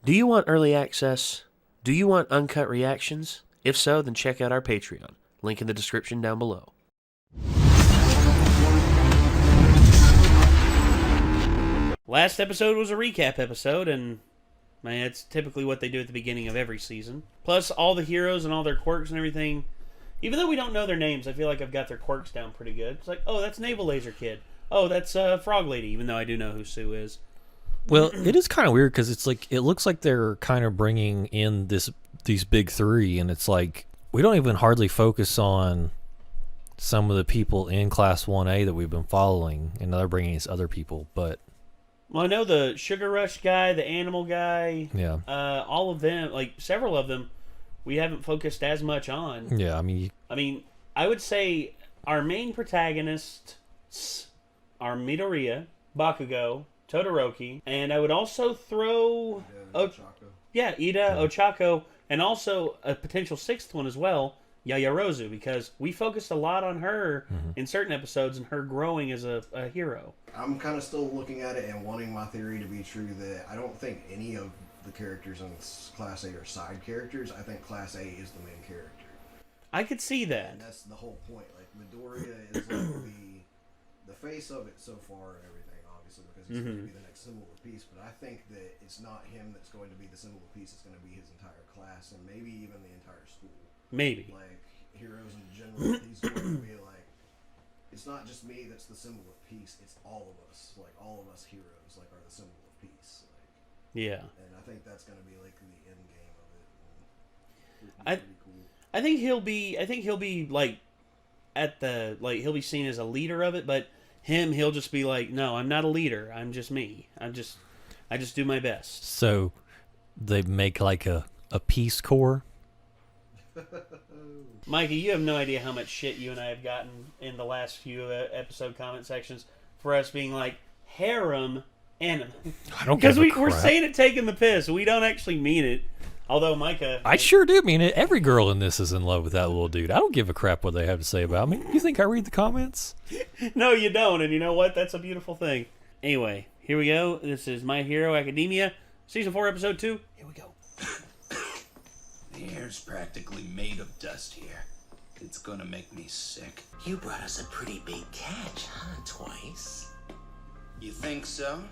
Do you want early access? Do you want uncut reactions? If so, then check out our Patreon. Link in the description down below. Last episode was a recap episode, and man, it's typically what they do at the beginning of every season. Plus, all the heroes and all their quirks and everything. Even though we don't know their names, I feel like I've got their quirks down pretty good. It's like, oh, that's Naval Laser Kid. Oh, that's Frog Lady, even though I do know who Sue is. Well, it is kind of weird because it's like it looks like they're kind of bringing in these big three, and it's like we don't even hardly focus on some of the people in Class 1A that we've been following, and they're bringing these other people. But well, I know the Sugar Rush guy, the Animal guy, yeah, all of them, like several of them, we haven't focused as much on. Yeah, I mean, I would say our main protagonists are Midoriya, Bakugo, Todoroki, and I would also throw Ida, Ochako, and also a potential sixth one as well, Yayarozu, because we focused a lot on her in certain episodes and her growing as a hero. I'm kind of still looking at it and wanting my theory to be true that I don't think any of the characters in Class A are side characters. I think Class A is the main character. I could see that. And that's the whole point. Like, Midoriya is like the face of it so far and everything, obviously, because he's going to be the next symbol of peace. But I think that it's not him that's going to be the symbol of peace. It's going to be his entire class and maybe even the entire school. Maybe. Like, heroes in general, he's going to be like, it's not just me that's the symbol of peace. It's all of us. Like, all of us heroes, like, are the symbol of peace. Like, yeah. And I think that's going to be like the end game of it. Cool. I think he'll be like at the he'll be seen as a leader of it, but he'll just be like, no, I'm not a leader. I'm just me. I just do my best. So they make like a Peace Corps. Mikey, you have no idea how much shit you and I have gotten in the last few episode comment sections for us being like harem anime. I don't give a crap. We're saying it taking the piss. We don't actually mean it. Although Micah, I sure do mean it. Every girl in this is in love with that little dude. I don't give a crap what they have to say about me. You think I read the comments? No, you don't. And you know what? That's a beautiful thing. Anyway, here we go. This is My Hero Academia, Season 4, Episode 2. Here we go. The air's practically made of dust here. It's gonna make me sick. You brought us a pretty big catch, huh, Twice? You think so?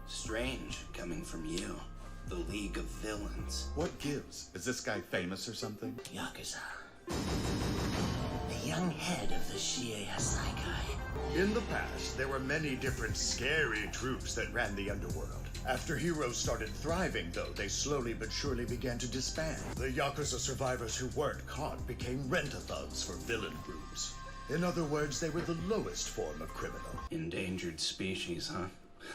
Strange, coming from you. The League of Villains. What gives? Is this guy famous or something? Yakuza. The young head of the Shiei Hasaikai. In the past, there were many different scary troops that ran the underworld. After heroes started thriving, though, they slowly but surely began to disband. The Yakuza survivors who weren't caught became rent-a-thugs for villain groups. In other words, they were the lowest form of criminal. Endangered species, huh?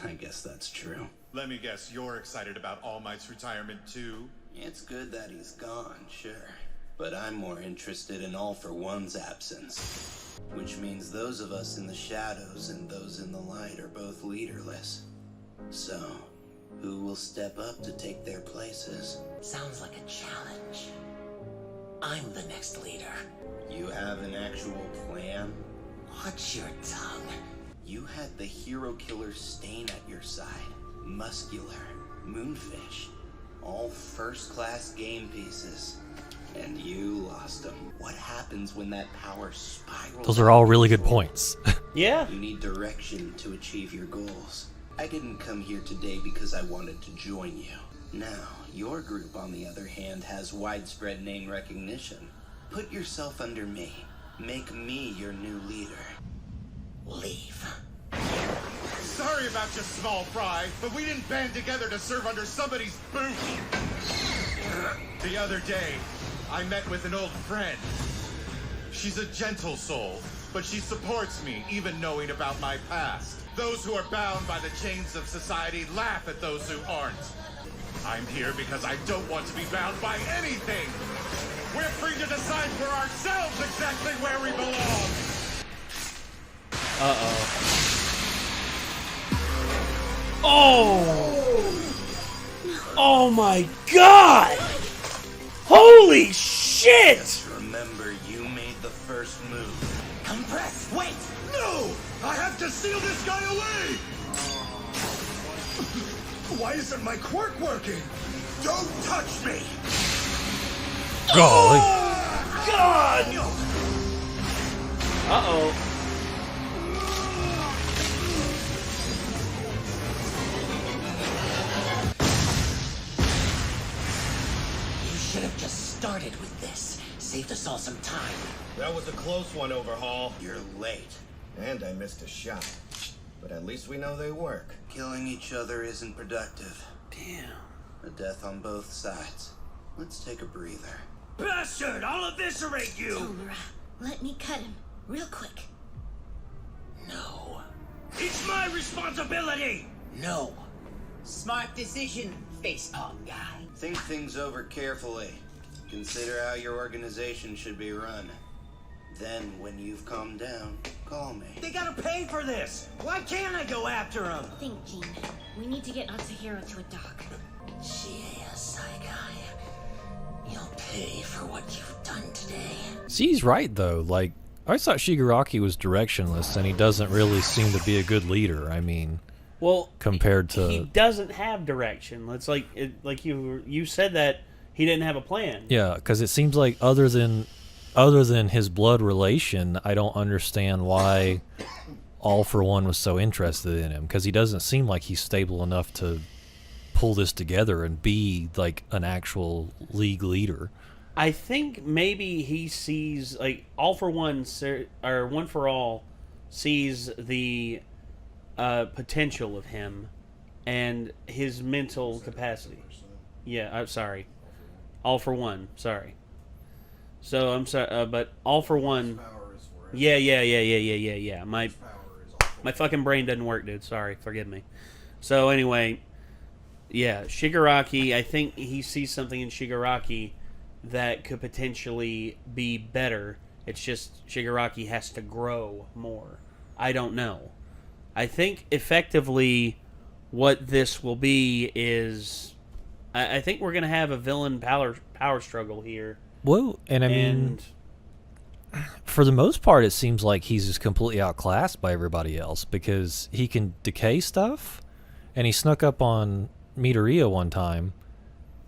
I guess that's true. Let me guess, you're excited about All Might's retirement, too? It's good that he's gone, sure. But I'm more interested in All for One's absence. Which means those of us in the shadows and those in the light are both leaderless. So, who will step up to take their places? Sounds like a challenge. I'm the next leader. You have an actual plan? Watch your tongue. You had the hero killer Stain at your side. Muscular, Moonfish, all first-class game pieces. And you lost them. What happens when that power spirals? Those are all really good points. Yeah. You need direction to achieve your goals. I didn't come here today because I wanted to join you. Now, your group, on the other hand, has widespread name recognition. Put yourself under me. Make me your new leader. Leave. Sorry about you, small fry, but we didn't band together to serve under somebody's boot. The other day, I met with an old friend. She's a gentle soul, but she supports me, even knowing about my past. Those who are bound by the chains of society laugh at those who aren't. I'm here because I don't want to be bound by anything. We're free to decide for ourselves exactly where we belong. Uh-oh. Oh! Oh my god! Holy shit! Just remember, you made the first move. Compress! Wait! No! I have to seal this guy away! Why isn't my quirk working? Don't touch me! Golly. God! Uh-oh. You should have just started with this. Saved us all some time. That was a close one, Overhaul. You're late. And I missed a shot. But at least we know they work. Killing each other isn't productive. Damn. A death on both sides. Let's take a breather. Bastard! I'll eviscerate you! Tomura, let me cut him. Real quick. No. It's my responsibility! No. Smart decision, facepalm guy. Think things over carefully. Consider how your organization should be run. Then, when you've calmed down, call me. They gotta pay for this! Why can't I go after him? Think, Gene. We need to get Atsuhiro to a dock. Saikai, you'll pay for what you've done today. See, he's right though. Like, I thought Shigaraki was directionless, and he doesn't really seem to be a good leader. I mean, Well, compared to he doesn't have direction. It's like you said that he didn't have a plan. yeah, because it seems like other than his blood relation, I don't understand why All for One was so interested in him. Because he doesn't seem like he's stable enough to pull this together and be like an actual league leader. I think maybe he sees like All for One or One for All sees the potential of him and his mental capacity. Yeah, I'm sorry. All for One, sorry. So I'm sorry, but All for One. Yeah. My fucking brain doesn't work, dude. Sorry, forgive me. So anyway, yeah, Shigaraki. I think he sees something in Shigaraki that could potentially be better. It's just Shigaraki has to grow more. I don't know. I think effectively what this will be is I think we're going to have a villain power struggle here. Well, and I mean, for the most part, it seems like he's just completely outclassed by everybody else because he can decay stuff, and he snuck up on Midoriya one time,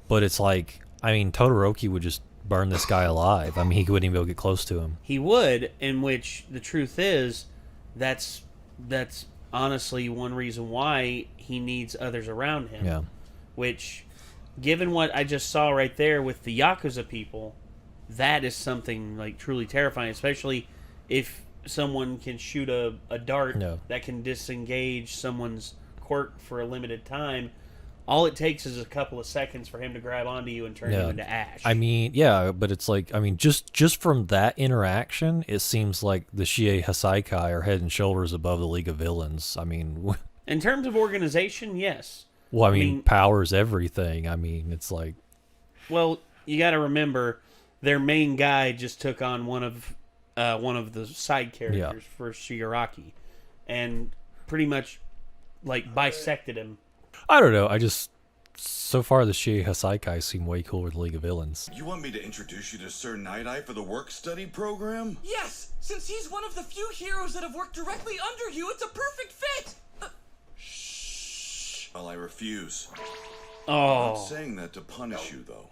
but it's like, I mean, Todoroki would just burn this guy alive. I mean, he wouldn't even be able to get close to him. He would, in which the truth is, that's honestly one reason why he needs others around him. Yeah. Which, given what I just saw right there with the Yakuza people, that is something like truly terrifying, especially if someone can shoot a dart that can disengage someone's quirk for a limited time. All it takes is a couple of seconds for him to grab onto you and turn you into ash. I mean, yeah, but it's like, I mean, just from that interaction, it seems like the Shie Hasaikai are head and shoulders above the League of Villains. I mean, in terms of organization, yes. Well, I mean, power's everything. I mean, it's like... Well, you got to remember, their main guy just took on one of the side characters for Shigaraki, and pretty much like bisected him. I don't know. So far the Shie Hasaikai seem way cooler than League of Villains. You want me to introduce you to Sir Night-Eye for the work-study program? Yes! Since he's one of the few heroes that have worked directly under you, it's a perfect fit! Shh. Well, I refuse. Oh. I'm not saying that to punish you, though.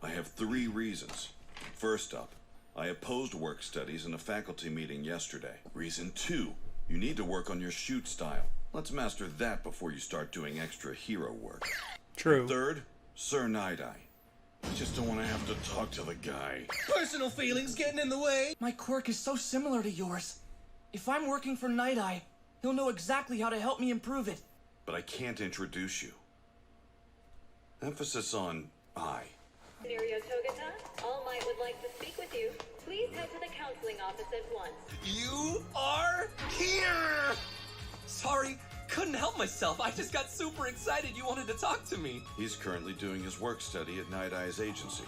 I have 3 reasons. First up, I opposed work studies in a faculty meeting yesterday. Reason 2, you need to work on your shoot style. Let's master that before you start doing extra hero work. True. Third, Sir Night-Eye. I just don't want to have to talk to the guy. Personal feelings getting in the way! My quirk is so similar to yours. If I'm working for Night-Eye, he'll know exactly how to help me improve it. But I can't introduce you. Emphasis on I. Mirio Togata, All Might would like to speak with you. Please head to the counseling office at once. You are here! Sorry, couldn't help myself. I just got super excited you wanted to talk to me. He's currently doing his work study at Night-Eye's agency.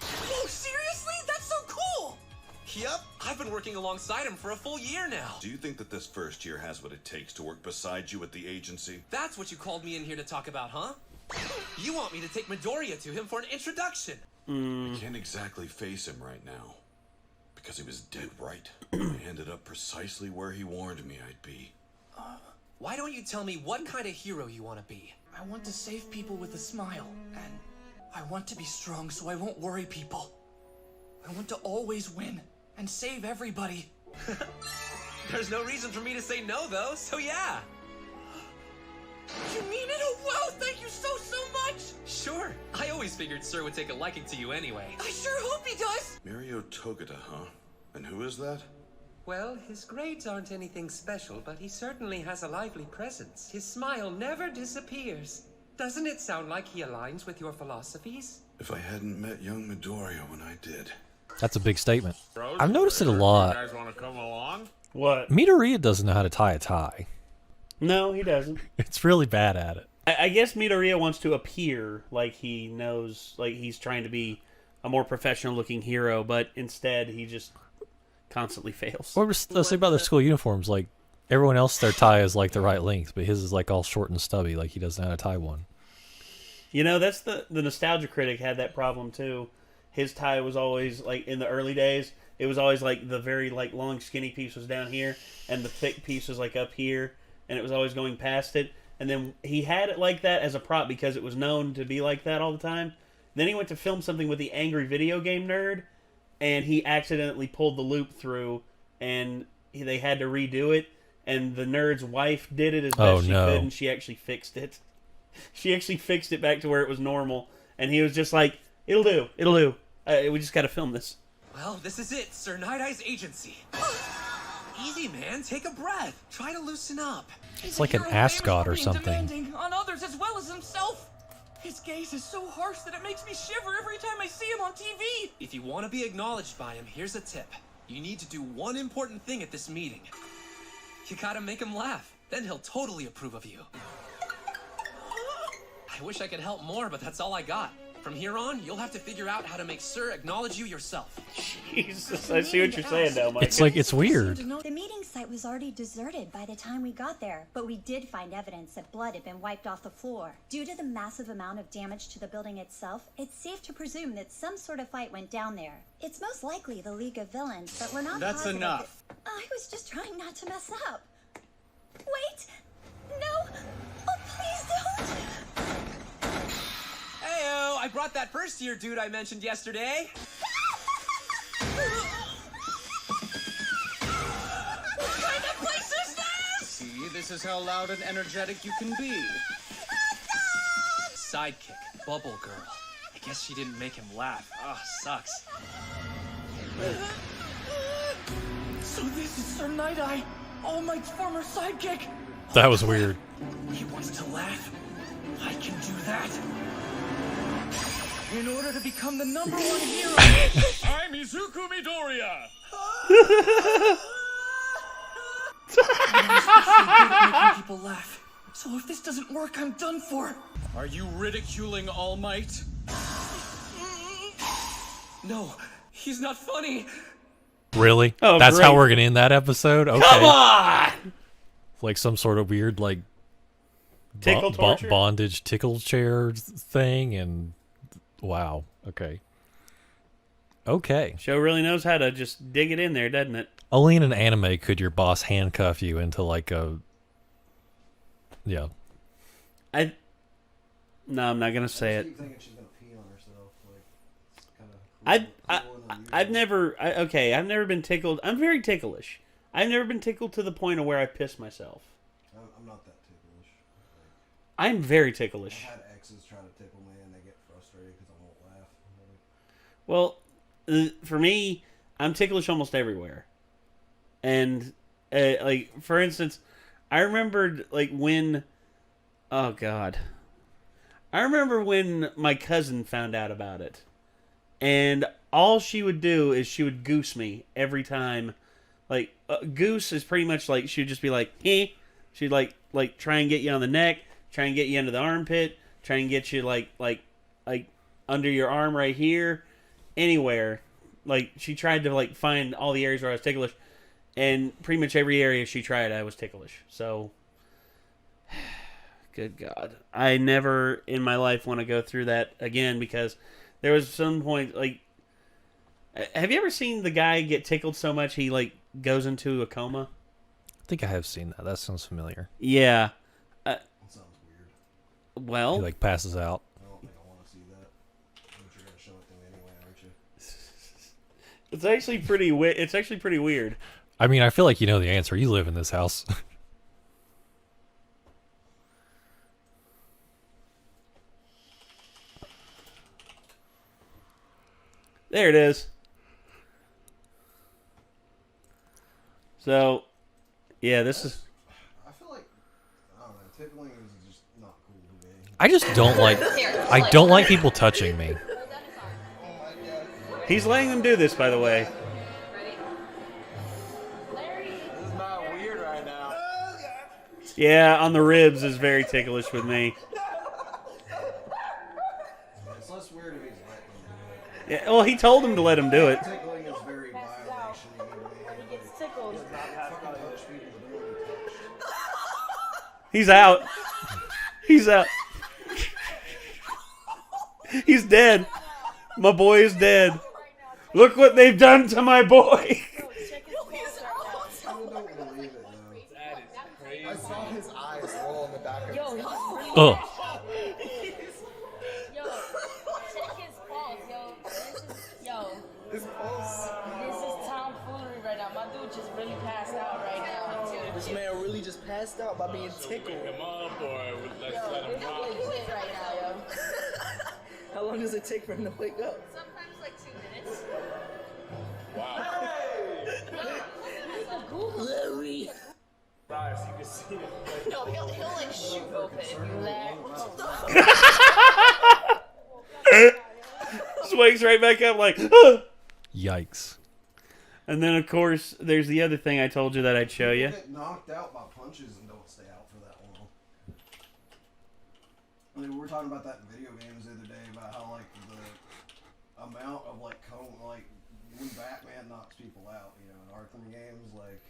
Oh, seriously? That's so cool! Yep, I've been working alongside him for a full year now. Do you think that this first year has what it takes to work beside you at the agency? That's what you called me in here to talk about, huh? You want me to take Midoriya to him for an introduction. I can't exactly face him right now. Because he was dead right. I ended up precisely where he warned me I'd be. Why don't you tell me what kind of hero you want to be? I want to save people with a smile and want to be strong so I won't worry people. I want to always win and save everybody. There's no reason for me to say no, though, so yeah. You mean it? Oh, wow, thank you so much! Sure. I always figured Sir would take a liking to you anyway. I sure hope he does! Mirio Togata, huh? And who is that? Well, his grades aren't anything special, but he certainly has a lively presence. His smile never disappears. Doesn't it sound like he aligns with your philosophies? If I hadn't met young Midoriya when I did. That's a big statement. I've noticed it a lot. You guys want to come along? What? Midoriya doesn't know how to tie a tie. No, he doesn't. It's really bad at it. I guess Midoriya wants to appear like he knows, like he's trying to be a more professional-looking hero, but instead he just constantly fails. Or let's say about their school uniforms. Like everyone else, their tie is like the right length, but his is like all short and stubby. Like he doesn't know how to tie one. You know, that's the Nostalgia Critic had that problem too. His tie was always like in the early days. It was always like the very like long skinny piece was down here, and the thick piece was like up here, and it was always going past it. And then he had it like that as a prop because it was known to be like that all the time. Then he went to film something with the Angry Video Game Nerd, and he accidentally pulled the loop through, and they had to redo it. And the nerd's wife did it as best she could, and she actually fixed it. She actually fixed it back to where it was normal, and he was just like, "It'll do, it'll do. We just got to film this." Well, this is it, Sir Night-Eye's agency. Easy, man. Take a breath. Try to loosen up. It's like an ascot or something. Demanding on others as well as himself. His gaze is so harsh that it makes me shiver every time I see him on TV. If you want to be acknowledged by him, here's a tip. You need to do one important thing at this meeting. You gotta make him laugh. Then he'll totally approve of you. I wish I could help more, but that's all I got. From here on, you'll have to figure out how to make Sir acknowledge you yourself. Jesus, I see what you're saying now, Mike. It's like, it's weird. The meeting site was already deserted by the time we got there, but we did find evidence that blood had been wiped off the floor. Due to the massive amount of damage to the building itself, it's safe to presume that some sort of fight went down there. It's most likely the League of Villains, but we're not That's positive. enough. I was just trying not to mess up. Wait! No! Oh, please don't! Heyo, I brought that first-year dude I mentioned yesterday. What kind of place is this? See, this is how loud and energetic you can be. Sidekick, Bubble Girl. I guess she didn't make him laugh. Ah, sucks. So this is Sir Night-Eye, All Might's former sidekick. That was weird. He wants to laugh. I can do that. In order to become the #1 hero. I'm Izuku Midoriya. Making people laugh. So if this doesn't work, I'm done for. Are you ridiculing All Might? No, he's not funny. Really? Oh, that's great. how we're gonna end that episode? Okay. Come on! Like some sort of weird like Tickle torture? bondage tickle chair thing, and wow. Okay. Show really knows how to just dig it in there, doesn't it? Only in an anime could your boss handcuff you into like a No, I'm not gonna say it. I've never been tickled. I'm very ticklish. I've never been tickled to the point of where I piss myself. I'm not that ticklish. I'm very ticklish. I've had exes try to tickle me and they get frustrated because I won't laugh. Well, for me, I'm ticklish almost everywhere. And, like, for instance, I remembered, like, when... Oh, God. I remember when my cousin found out about it. And all she would do is she would goose me every time. Like, goose is pretty much like, she would just be like, eh. She'd, like try and get you on the neck, try and get you under the armpit, try and get you, like under your arm right here, anywhere. Like, she tried to, like, find all the areas where I was ticklish. And pretty much every area she tried, I was ticklish. So, good God. I never in my life want to go through that again, because there was some point, like, have you ever seen the guy get tickled so much he, like, goes into a coma? I think I have seen that. That sounds familiar. Yeah. That sounds weird. Well, He like passes out. I don't think I want to see that. show it to me anyway, aren't you? It's actually pretty. It's actually pretty weird. I mean, I feel like you know the answer. You live in this house. There it is. So, yeah, this is. I feel like I don't know. Tickling is just not cool to me. I just don't like. I don't like people touching me. He's letting them do this, by the way. This is not weird right now. Yeah, on the ribs is very ticklish with me. It's less weird if he's letting them do it. Yeah, well, he told him to let him do it. Tickling is very violation-y to me. He gets tickled. Fucking touch people that don't want to touch. He's out. He's out. He's dead. My boy is dead. Look what they've done to my boy. I saw his eyes roll in the back of his head. Oh. Check his pulse, yo. His pulse. This is tomfoolery right now. My dude just really passed out right now. This man really just passed out by being tickled. Yo, it's legit right now, yo. How long does it take for him to wake up? Sometimes like 2 minutes. Wow. Larry. Nice, you can see it. No, he'll like shoot open if you laugh. Just wakes right back up like, Yikes. And then, of course, there's the other thing I told you that I'd show you. People get knocked out by punches and don't stay out for that long. I mean, we were talking about that in video games the other day about how, like, the amount of, like, when Batman knocks people out, you know, in Arkham games, like,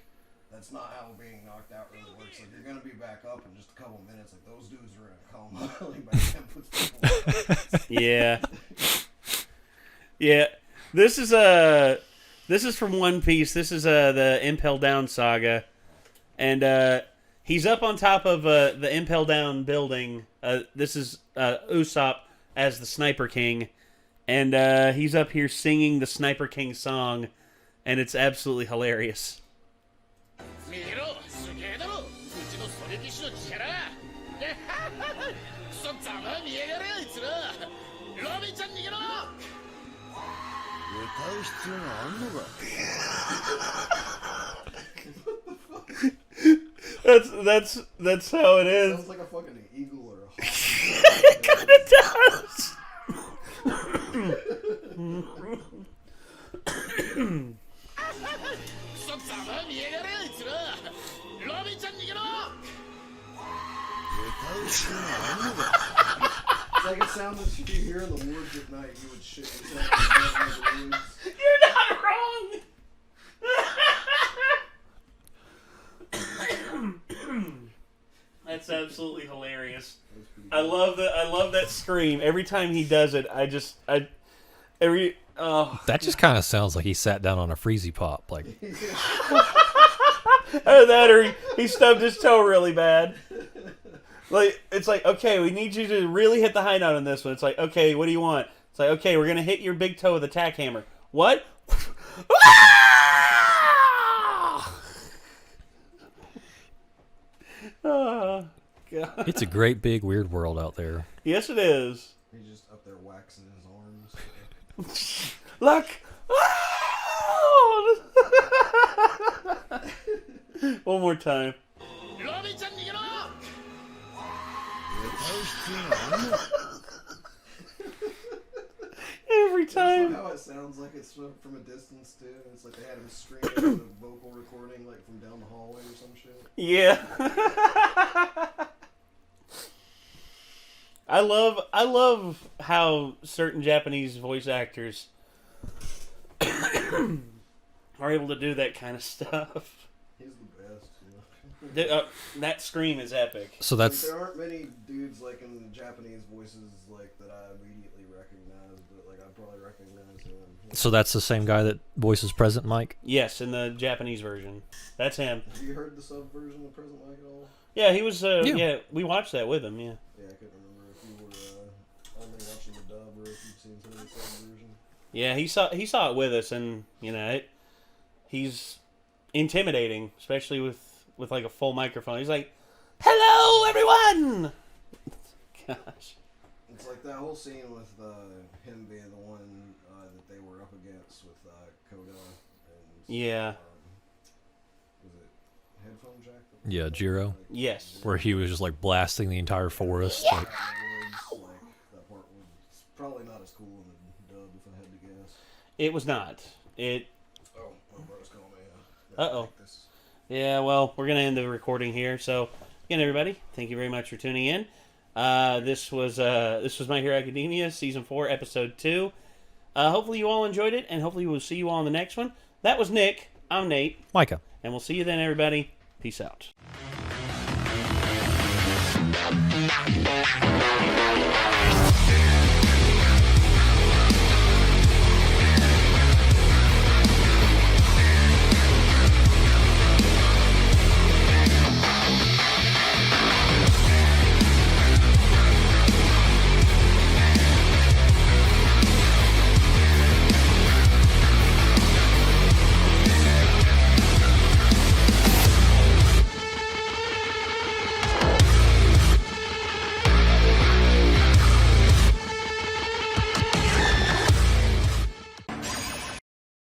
that's not how being knocked out really works. Like, you're going to be back up in just a couple minutes. Like, those dudes are in a coma. Like, Batman puts people Yeah. Yeah. This is from One Piece. This is the Impel Down saga. And he's up on top of the Impel Down building. This is Usopp as the Sniper King. And he's up here singing the Sniper King song. And it's absolutely hilarious. That's how it is. Sounds like a fucking eagle or a hawk. It kind of does. It's like a sound that you hear in the woods at night. You would shit yourself in the woods. You're not wrong. That's absolutely hilarious. I love that scream. Every time he does it, That just kind of sounds like he sat down on a freezy pop. Like, either that or he stubbed his toe really bad. Like, it's like, okay, we need you to really hit the high note on this one. It's like, okay, what do you want? It's like, okay, we're going to hit your big toe with a tack hammer. What? Oh, God. it's a great big weird world out there. Yes, it is. He's just up there waxing his arms. Look! One more time. Every time. How it sounds like it's from a distance too. It's like they had him screaming a vocal recording like from down the hallway or some shit. Yeah. I love how certain Japanese voice actors are able to do that kind of stuff. He's the best. That scream is epic. So that's Like, there aren't many dudes like in Japanese voices like that I immediately recognize, but like I probably recognize him. so that's the same guy that voices Present Mike. Yes, in the Japanese version. That's him. Have you heard the sub version of Present Mike at all? Yeah, he was. Yeah, we watched that with him. Yeah. Yeah, I couldn't remember if you were only watching the dub or if you've seen some of the sub version. Yeah, he saw it with us, and you know, he's intimidating, especially with like a full microphone. He's like, "Hello, everyone." Gosh. It's like that whole scene with him being the one that they were up against with Coda and yeah. Was it Headphone Jack? Yeah, Jiro. Yes. Where he was just like blasting the entire forest. Yeah. Like, That part was probably not as cool in the dub, if I had to guess. It was not. Oh, my brother's calling me. Uh-oh. Yeah, well, we're going to end the recording here. So, again, everybody, thank you very much for tuning in. This was My Hero Academia, Season 4, Episode 2. Hopefully you all enjoyed it, and hopefully we'll see you all in the next one. That was Nick. I'm Nate. Micah. And we'll see you then, everybody. Peace out.